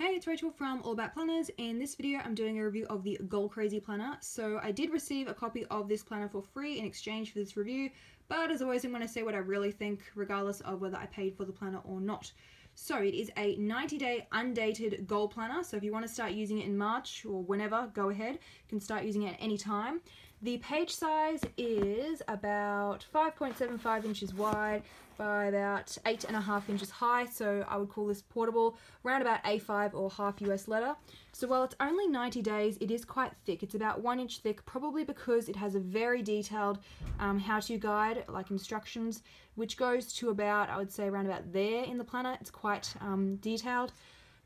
Hey, it's Rachel from All About Planners. In this video, I'm doing a review of the Goal Crazy Planner. So I did receive a copy of this planner for free in exchange for this review, but as always, I'm going to say what I really think, regardless of whether I paid for the planner or not. So it is a 90-day undated goal planner. So if you want to start using it in March or whenever, go ahead. You can start using it at any time. The page size is about 5.75 inches wide by about 8.5 inches high, so I would call this portable, around about A5 or half US letter. So while it's only 90 days, it is quite thick. It's about 1 inch thick, probably because it has a very detailed how-to guide, like instructions, which goes to about, I would say, around about there in the planner. It's quite detailed.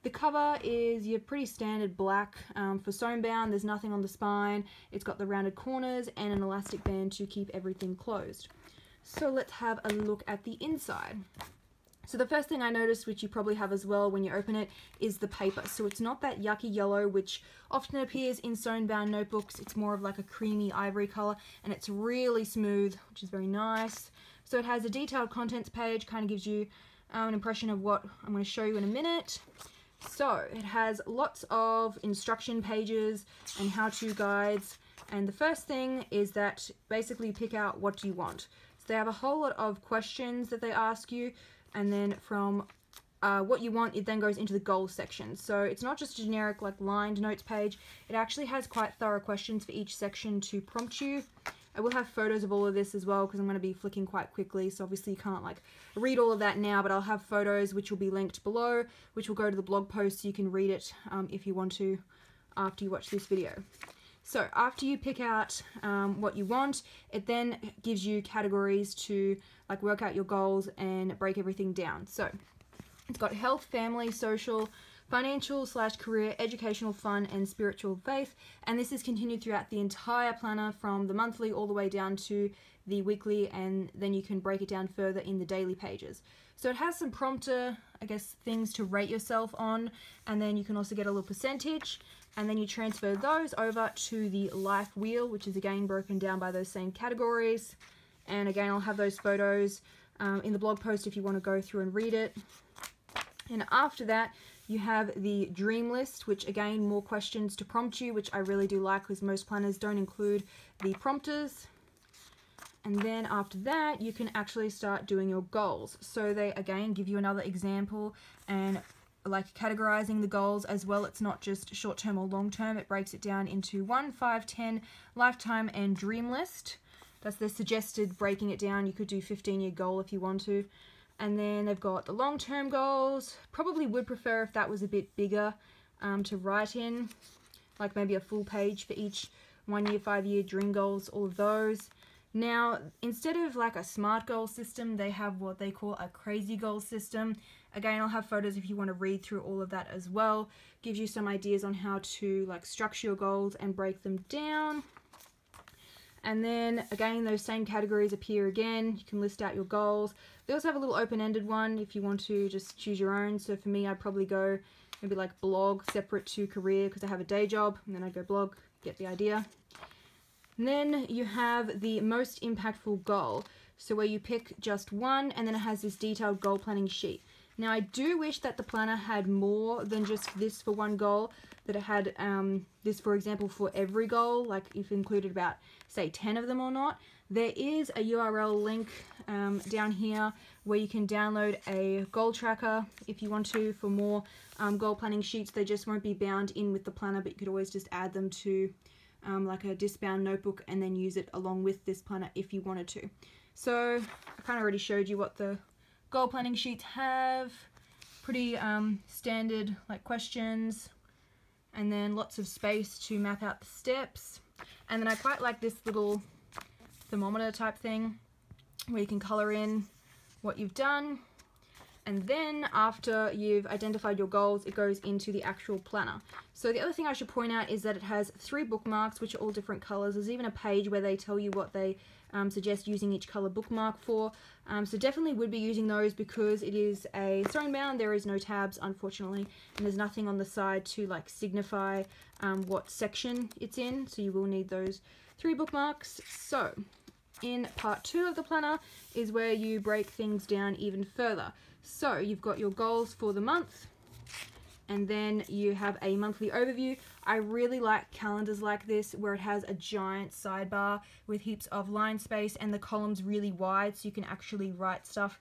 The cover is your pretty standard black for sewn bound. There's nothing on the spine. It's got the rounded corners and an elastic band to keep everything closed. So let's have a look at the inside. So the first thing I noticed, which you probably have as well when you open it, is the paper. So it's not that yucky yellow which often appears in sewn bound notebooks. It's more of like a creamy ivory color, and it's really smooth, which is very nice. So it has a detailed contents page, kind of gives you an impression of what I'm going to show you in a minute. So it has lots of instruction pages and how-to guides, and the first thing is that basically you pick out what do you want. So they have a whole lot of questions that they ask you, and then from what you want, it then goes into the goals section. So it's not just a generic like lined notes page. It actually has quite thorough questions for each section to prompt you. I will have photos of all of this as well because I'm going to be flicking quite quickly, so obviously you can't like read all of that now, but I'll have photos which will be linked below, which will go to the blog post so you can read it if you want to after you watch this video. So after you pick out what you want, it then gives you categories to like work out your goals and break everything down. So it's got health, family, social, financial / career, educational, fun, and spiritual faith. And this is continued throughout the entire planner from the monthly all the way down to the weekly, and then you can break it down further in the daily pages. So it has some prompter, I guess, things to rate yourself on, and then you can also get a little percentage, and then you transfer those over to the life wheel, which is again broken down by those same categories. And again, I'll have those photos in the blog post if you want to go through and read it. And after that, you have the dream list, which again, more questions to prompt you, which I really do like because most planners don't include the prompters. And then after that, you can actually start doing your goals. So they again give you another example and like categorizing the goals as well. It's not just short term or long term. It breaks it down into 1, 5, 10, lifetime, and dream list. That's the suggested breaking it down. You could do 15-year goal if you want to. And then they've got the long-term goals. Probably would prefer if that was a bit bigger to write in, like maybe a full page for each 1 year, 5 year, dream goals, all of those. Now, instead of like a SMART goal system, they have what they call a crazy goal system. Again, I'll have photos if you want to read through all of that as well. Gives you some ideas on how to like structure your goals and break them down. And then again, those same categories appear again. You can list out your goals. They also have a little open-ended one if you want to just choose your own. So for me, I'd probably go maybe like blog separate to career because I have a day job, and then I go blog, get the idea. And then you have the most impactful goal. So where you pick just one, and then it has this detailed goal planning sheet. Now I do wish that the planner had more than just this for one goal, that it had this, for example, for every goal, like if it included about, say, 10 of them or not. There is a URL link down here where you can download a goal tracker if you want to for more goal planning sheets. They just won't be bound in with the planner, but you could always just add them to like a disc-bound notebook and then use it along with this planner if you wanted to. So I kind of already showed you what the goal planning sheets have. Pretty standard like questions, and then lots of space to map out the steps. And then I quite like this little thermometer type thing where you can color in what you've done. And then after you've identified your goals, it goes into the actual planner. So the other thing I should point out is that it has 3 bookmarks, which are all different colors. There's even a page where they tell you what they suggest using each color bookmark for. So definitely would be using those because it is a sewn bound. There is no tabs, unfortunately, and there's nothing on the side to like signify what section it's in. So you will need those 3 bookmarks. So in part 2 of the planner is where you break things down even further. So you've got your goals for the month, and then you have a monthly overview. I really like calendars like this where it has a giant sidebar with heaps of line space and the columns really wide, so you can actually write stuff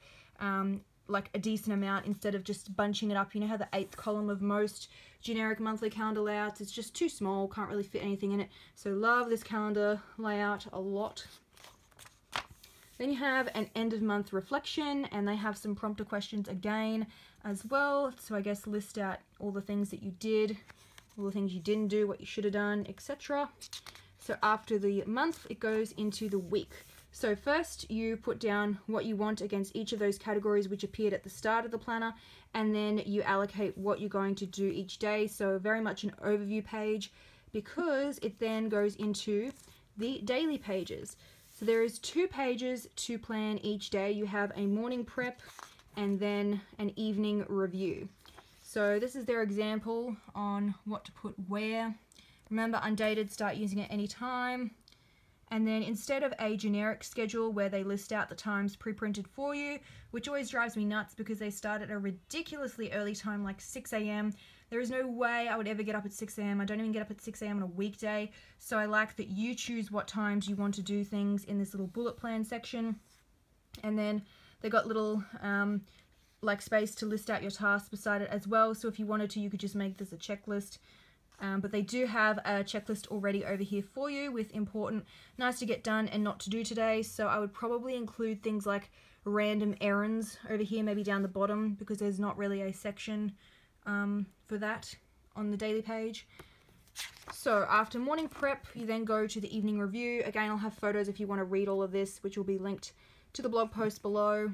like a decent amount instead of just bunching it up. You know how the 8th column of most generic monthly calendar layouts, it's just too small, can't really fit anything in it. So love this calendar layout a lot. Then you have an end of month reflection, and they have some prompter questions again as well. So I guess list out all the things that you did, all the things you didn't do, what you should have done, etc. So after the month, it goes into the week. So first you put down what you want against each of those categories which appeared at the start of the planner, and then you allocate what you're going to do each day. So very much an overview page, because it then goes into the daily pages. So there is 2 pages to plan each day. You have a morning prep and then an evening review. So this is their example on what to put where. Remember, Undated, start using it anytime. And then instead of a generic schedule where they list out the times pre-printed for you, which always drives me nuts because they start at a ridiculously early time, like 6 a.m. There is no way I would ever get up at 6 a.m. I don't even get up at 6 a.m. on a weekday. So I like that you choose what times you want to do things in this little bullet plan section. And then they got little like space to list out your tasks beside it as well. So if you wanted to, you could just make this a checklist. But they do have a checklist already over here for you with important, nice to get done and not to do today. So I would probably include things like random errands over here, maybe down the bottom, because there's not really a section for that on the daily page. So after morning prep, you then go to the evening review. Again, I'll have photos if you want to read all of this, which will be linked to the blog post below.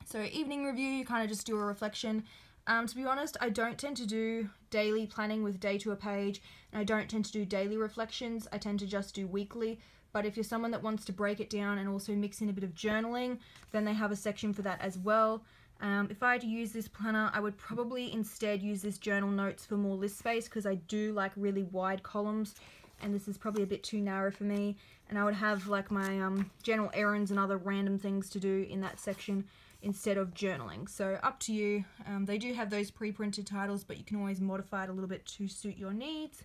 So evening review, you kind of just do a reflection. To be honest, I don't tend to do daily planning with day to a page, and I don't tend to do daily reflections. I tend to just do weekly. But if you're someone that wants to break it down and also mix in a bit of journaling, then they have a section for that as well. If I had to use this planner, I would probably instead use this journal notes for more list space, because I do like really wide columns, and this is probably a bit too narrow for me. And I would have like my general errands and other random things to do in that section instead of journaling. So up to you. They do have those pre-printed titles, but you can always modify it a little bit to suit your needs.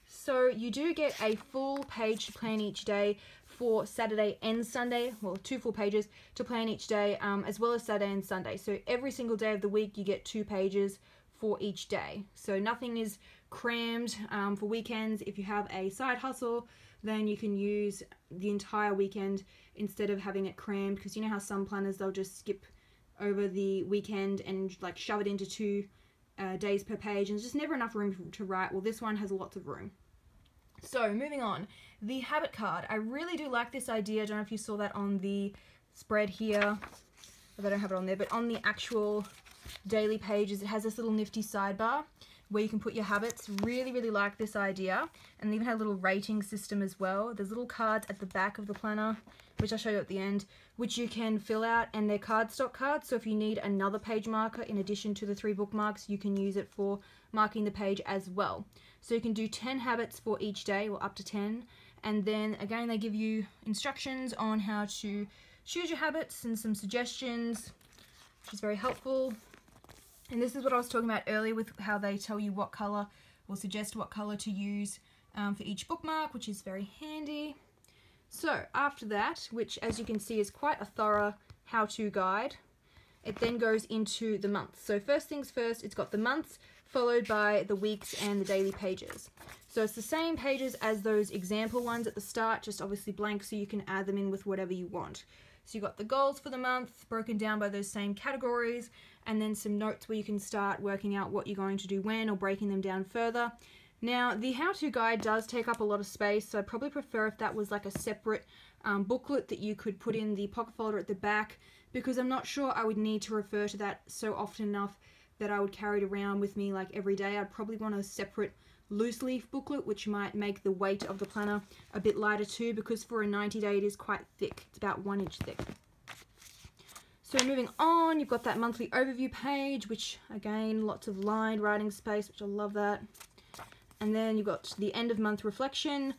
So you do get a full page to plan each day for Saturday and Sunday. Well, 2 full pages to plan each day, as well as Saturday and Sunday. So every single day of the week you get 2 pages for each day. So nothing is crammed for weekends. If you have a side hustle, then you can use the entire weekend instead of having it crammed, because you know how some planners, they'll just skip over the weekend and like shove it into 2 days per page, and there's just never enough room to write. Well, this one has lots of room. So moving on, the habit card. I really do like this idea. I don't know if you saw that on the spread here. I don't have it on there, but on the actual daily pages, it has this little nifty sidebar where you can put your habits. Really, really like this idea. And they even have a little rating system as well. There's little cards at the back of the planner, which I'll show you at the end, which you can fill out, and they're cardstock cards. So if you need another page marker in addition to the 3 bookmarks, you can use it for marking the page as well. So you can do 10 habits for each day, or up to 10. And then again, they give you instructions on how to choose your habits and some suggestions, which is very helpful. And this is what I was talking about earlier with how they tell you what color or suggest what color to use for each bookmark, which is very handy. So after that, which as you can see is quite a thorough how-to guide, it then goes into the months. So first things first, it's got the months followed by the weeks and the daily pages. So it's the same pages as those example ones at the start, just obviously blank, so you can add them in with whatever you want. So you've got the goals for the month broken down by those same categories, and then some notes where you can start working out what you're going to do when, or breaking them down further. Now, the how-to guide does take up a lot of space, so I'd probably prefer if that was like a separate booklet that you could put in the pocket folder at the back, because I'm not sure I would need to refer to that so often enough that I would carry it around with me like every day. I'd probably want a separate loose leaf booklet, which might make the weight of the planner a bit lighter too, because for a 90-day it is quite thick. It's about 1 inch thick. So moving on, you've got that monthly overview page, which again, lots of lined writing space, which I love that. And then you've got the end of month reflection.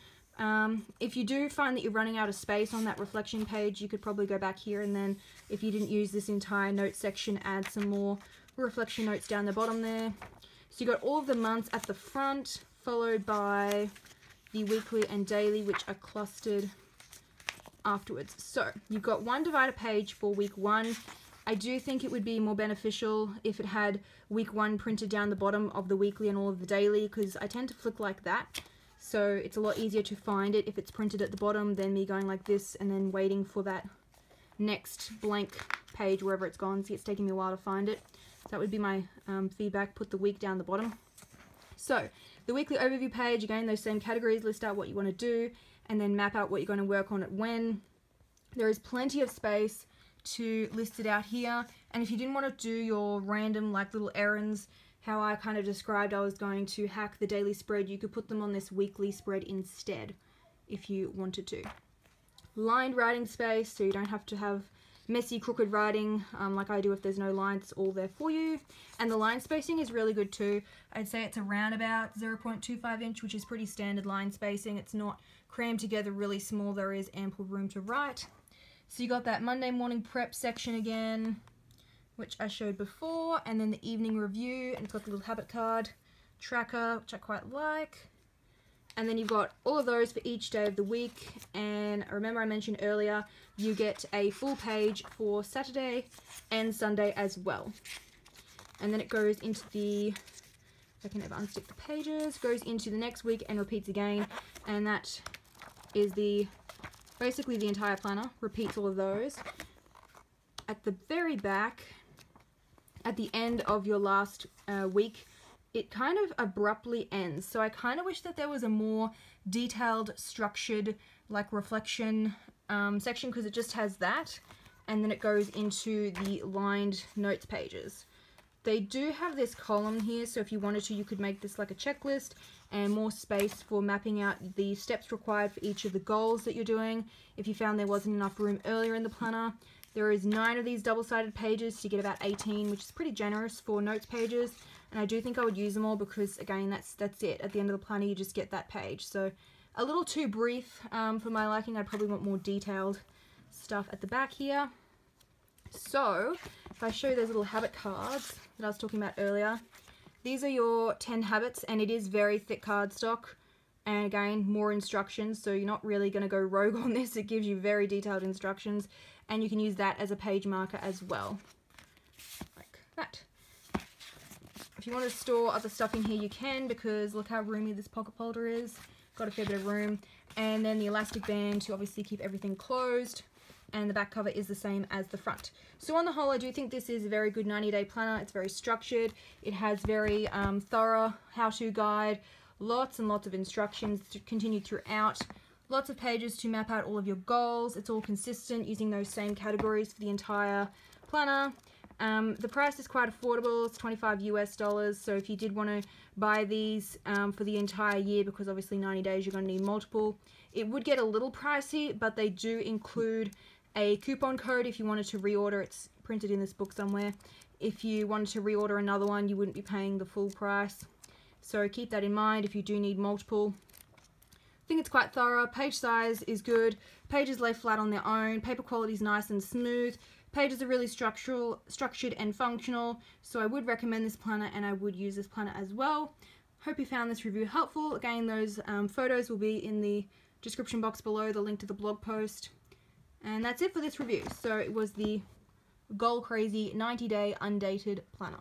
If you do find that you're running out of space on that reflection page, you could probably go back here, and then if you didn't use this entire note section, add some more reflection notes down the bottom there. So you got all of the months at the front, followed by the weekly and daily, which are clustered afterwards. So you've got one divider page for week 1. I do think it would be more beneficial if it had week 1 printed down the bottom of the weekly and all of the daily, because I tend to flick like that. So it's a lot easier to find it if it's printed at the bottom than me going like this and then waiting for that next blank page wherever it's gone. See, it's taking me a while to find it. So that would be my feedback. Put the week down the bottom. So the weekly overview page, again, those same categories, list out what you want to do and then map out what you're going to work on at when. There is plenty of space to list it out here, and if you didn't want to do your random like little errands, how I kind of described I was going to hack the daily spread, you could put them on this weekly spread instead if you wanted to. Lined writing space, so you don't have to have messy crooked writing like I do if there's no lines. It's all there for you, and the line spacing is really good too. I'd say it's around about 0.25 inch, which is pretty standard line spacing. It's not crammed together really small. There is ample room to write. So you got that Monday morning prep section again, which I showed before, and then the evening review, and it's got the little habit card tracker, which I quite like. And then you've got all of those for each day of the week, and remember I mentioned earlier, you get a full page for Saturday and Sunday as well. And then it goes into the, if I can ever unstick the pages, goes into the next week and repeats again, and that is the basically the entire planner, repeats all of those. At the very back, at the end of your last week, it kind of abruptly ends. So I kind of wish that there was a more detailed, structured, like reflection section, because it just has that, and then it goes into the lined notes pages. They do have this column here, so if you wanted to, you could make this like a checklist and more space for mapping out the steps required for each of the goals that you're doing. If you found there wasn't enough room earlier in the planner, there is 9 of these double-sided pages, so you get about 18, which is pretty generous for notes pages. And I do think I would use them all because, again, that's it. At the end of the planner, you just get that page. So a little too brief for my liking. I probably want more detailed stuff at the back here. So if I show you those little habit cards that I was talking about earlier, these are your 10 habits, and it is very thick cardstock. And again, more instructions, so you're not really going to go rogue on this. It gives you very detailed instructions, and you can use that as a page marker as well, like that. If you want to store other stuff in here, you can, because look how roomy this pocket folder is. Got a fair bit of room. And then the elastic band to obviously keep everything closed. And the back cover is the same as the front. So on the whole, I do think this is a very good 90-day planner. It's very structured. It has very thorough how-to guide. Lots and lots of instructions continued throughout. Lots of pages to map out all of your goals. It's all consistent using those same categories for the entire planner. The price is quite affordable. It's $25 US. So if you did want to buy these for the entire year, because obviously 90 days you're going to need multiple, it would get a little pricey, but they do include a coupon code if you wanted to reorder. It's printed in this book somewhere. If you wanted to reorder another one, you wouldn't be paying the full price. So keep that in mind if you do need multiple. I think it's quite thorough. Page size is good. Pages lay flat on their own. Paper quality is nice and smooth. Pages are really structured and functional. So I would recommend this planner, and I would use this planner as well. Hope you found this review helpful. Again, those photos will be in the description box below, the link to the blog post. And that's it for this review. So it was the Goal Crazy 90-Day Undated Planner.